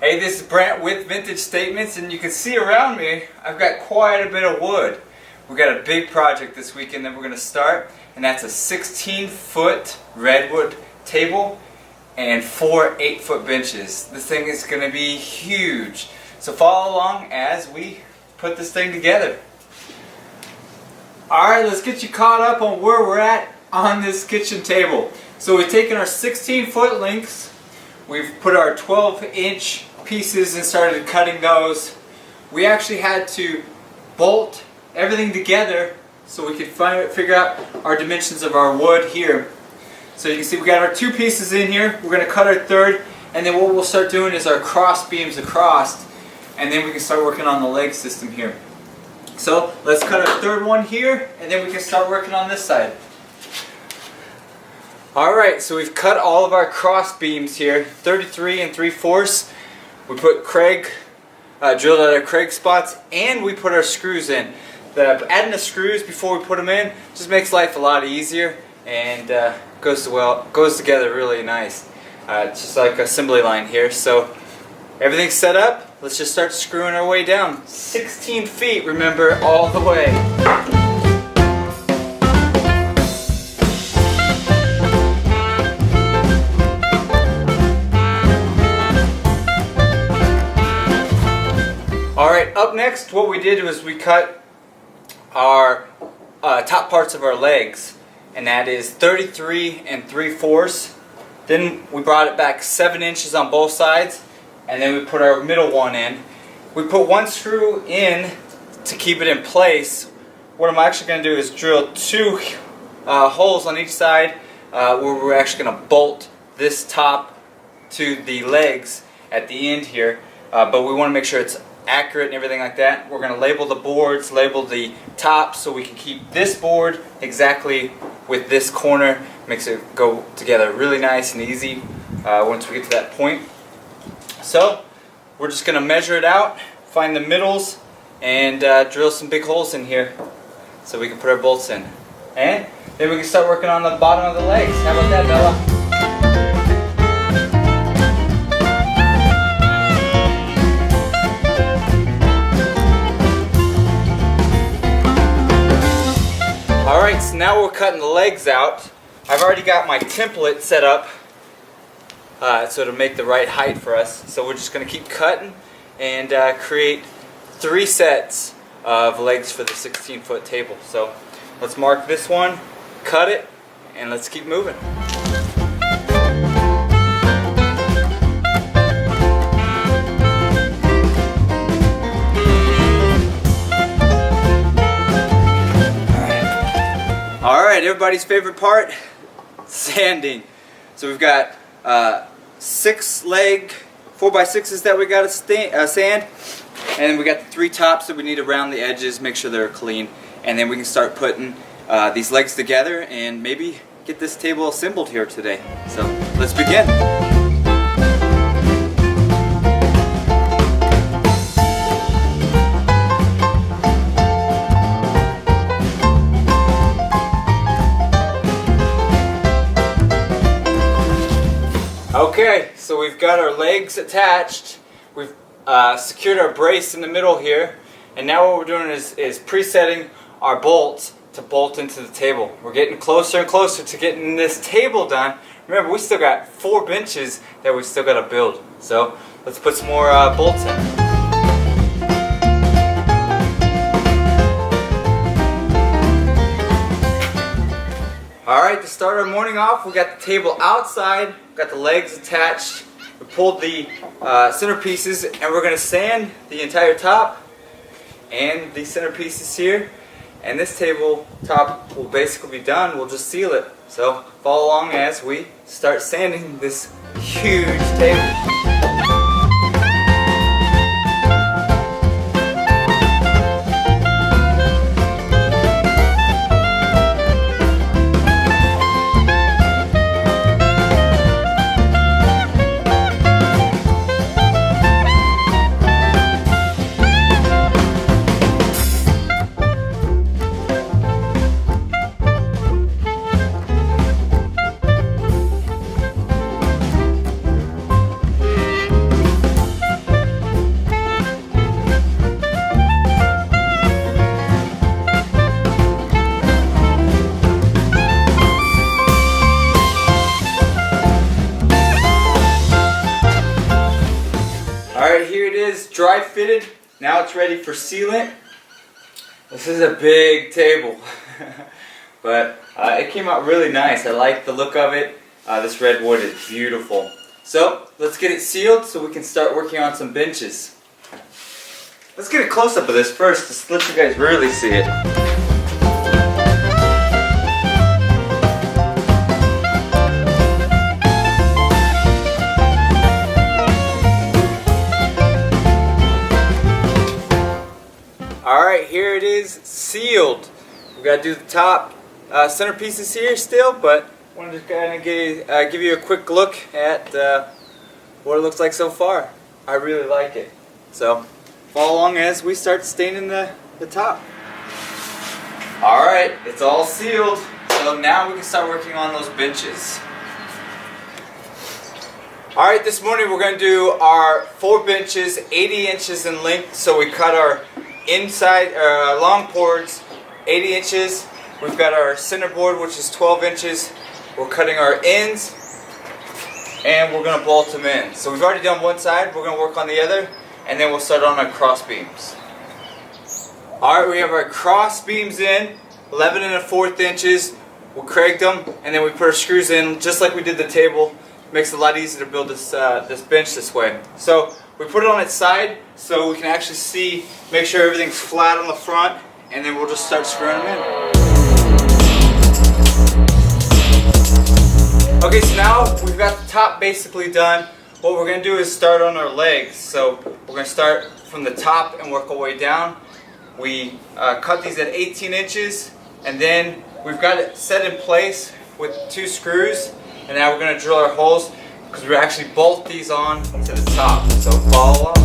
Hey, this is Brent with Vintage Statements, and you can see around me I've got quite a bit of wood. We've got a big project this weekend that we're going to start, and that's a 16-foot redwood table and 4 8-foot benches. This thing is going to be huge. So follow along as we put this thing together. Alright, let's get you caught up on where we're at on this kitchen table. So we've taken our 16-foot lengths, we've put our 12-inch pieces and started cutting those. We actually had to bolt everything together so we could figure out our dimensions of our wood here. So you can see we got our 2 pieces in here. We're going to cut our third, and then what we'll start doing is our cross beams across, and then we can start working on the leg system here. So let's cut our third one here, and then we can start working on this side. Alright, so we've cut all of our cross beams here, 33 3/4. We put drilled out our Craig spots, and we put our screws in. Adding the screws before we put them in just makes life a lot easier, and goes together really nice. It's just like assembly line here. So everything's set up. Let's just start screwing our way down. 16 feet, remember, all the way. Alright, up next what we did was we cut our top parts of our legs, and that is 33 3/4. Then we brought it back 7 inches on both sides, and then we put our middle one in. We put 1 screw in to keep it in place. What I'm actually going to do is drill 2 holes on each side where we're actually going to bolt this top to the legs at the end here, but we want to make sure it's accurate and everything like that. We're going to label the boards, label the top, so we can keep this board exactly with this corner. Makes it go together really nice and easy once we get to that point. So we're just going to measure it out, find the middles, and drill some big holes in here so we can put our bolts in. And then we can start working on the bottom of the legs. How about that, Bella? Alright, so now we're cutting the legs out. I've already got my template set up so to make the right height for us. So we're just going to keep cutting and create 3 sets of legs for the 16-foot table. So let's mark this one, cut it, and let's keep moving. Alright, everybody's favorite part, sanding. So we've got 6 leg 4x6s that we got to sand, and then we got the 3 tops that we need around the edges, make sure they're clean, and then we can start putting these legs together and maybe get this table assembled here today. So let's begin. Okay, so we've got our legs attached, we've secured our brace in the middle here, and now what we're doing is presetting our bolts to bolt into the table. We're getting closer and closer to getting this table done. Remember, we still got 4 benches that we still got to build. So let's put some more bolts in. Alright, to start our morning off, we got the table outside, got the legs attached, we pulled the center pieces, and we're going to sand the entire top and the center pieces here, and this table top will basically be done. We'll just seal it. So follow along as we start sanding this huge table. dry fitted. Now it's ready for sealant. This is a big table, but it came out really nice. I like the look of it. This redwood is beautiful. So let's get it sealed so we can start working on some benches. Let's get a close-up of this first, just to let you guys really see it. Alright, here it is sealed. We've got to do the top centerpieces here still, but I wanted to kind of give you a quick look at what it looks like so far. I really like it. So follow along as we start staining the top. Alright, it's all sealed. So now we can start working on those benches. Alright, this morning we're going to do our 4 benches, 80 inches in length. So we cut our inside long boards 80 inches. We've got our center board, which is 12 inches. We're cutting our ends and we're going to bolt them in. So we've already done one side, we're going to work on the other, and then we'll start on our cross beams. Alright, we have our cross beams in 11 1/4 inches. We'll crank them and then we put our screws in just like we did the table. Makes it a lot easier to build this bench this way. So we put it on its side so we can actually see, make sure everything's flat on the front, and then we'll just start screwing them in. Okay, so now we've got the top basically done. What we're going to do is start on our legs. So we're going to start from the top and work our way down. We cut these at 18 inches, and then we've got it set in place with 2 screws. And now we're going to drill our holes because we actually bolt these on to the top. So follow along.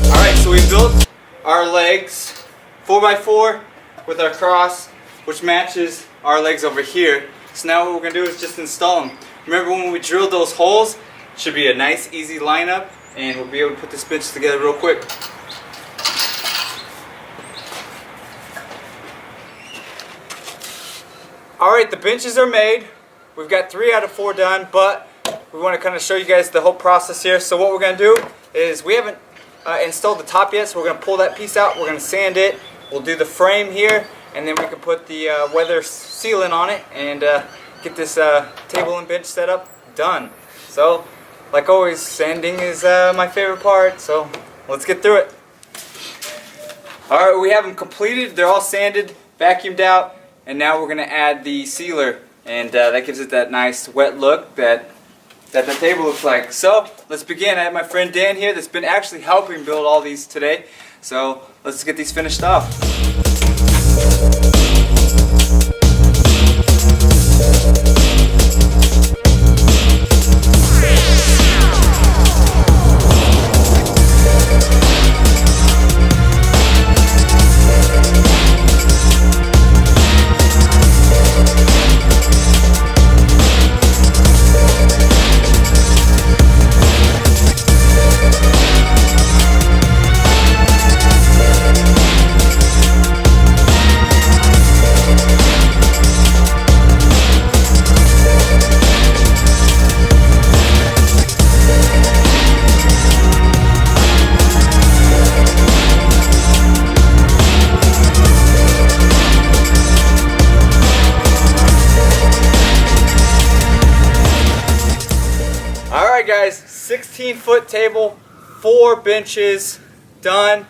Alright, so we built our legs 4x4 with our cross, which matches our legs over here. So now what we're going to do is just install them. Remember when we drilled those holes, it should be a nice easy lineup, and we'll be able to put this bench together real quick. Alright, the benches are made. We've got 3 out of 4 done, but we want to kind of show you guys the whole process here. So what we're going to do is, we haven't installed the top yet, so we're going to pull that piece out, we're going to sand it, we'll do the frame here, and then we can put the weather sealant on it and get this table and bench set up done. So, like always, sanding is my favorite part, so let's get through it. Alright, we have them completed, they're all sanded, vacuumed out. And now we're going to add the sealer, and that gives it that nice wet look that the table looks like. So let's begin. I have my friend Dan here that's been actually helping build all these today. So let's get these finished off. Alright guys, 16-foot table, 4 benches, done.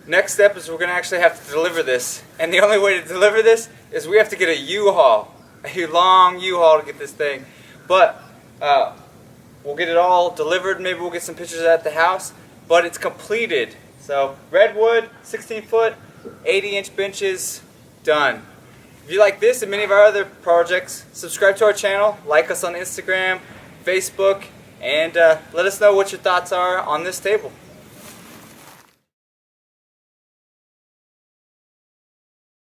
Next step is we're going to actually have to deliver this. And the only way to deliver this is we have to get a U-Haul. A long U-Haul to get this thing. But we'll get it all delivered. Maybe we'll get some pictures at the house. But it's completed. So Redwood, 16-foot, 80-inch benches, done. If you like this and many of our other projects, subscribe to our channel, like us on Instagram, Facebook, and let us know what your thoughts are on this table.